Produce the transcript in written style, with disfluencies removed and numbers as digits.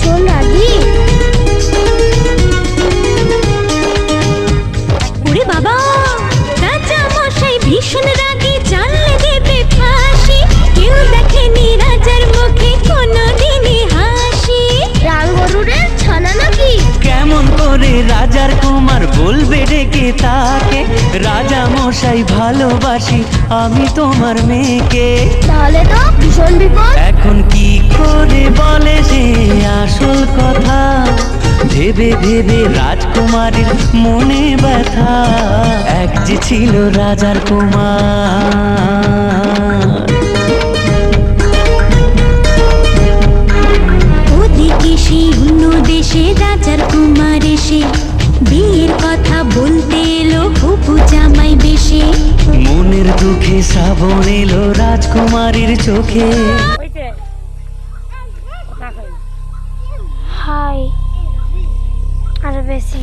ভীষণ রাগী। ওরে বাবা, রাজা মশাই ভীষণ রাগী, জানলে দেবে ফাঁসি। কেউ দেখেনি রাজার মুখে কোনোদিনই হাসি। রাম গরুরের ছানা নাকি? কেমন করে রাজার কুমার বলবে ডেকে তাকে, রাজা মশাই ভালোবাসি আমি তোমার মেয়েকে। তাহলে তো ভীষণ বিপদ। এখন কি করে বলে সে আসল কথা, ভেবে ভেবে রাজকুমারীর মনে ব্যথা। এক যে ছিল রাজার কুমার। ওদিকে সেই অন্য দেশে রাজার কুমার এসে বিয়ের কথা বলতে এলো হবু জামাই বেশে। মনের দুঃখে শ্রাবণ এলো রাজকুমারীর চোখে। হাই, আরো বেশি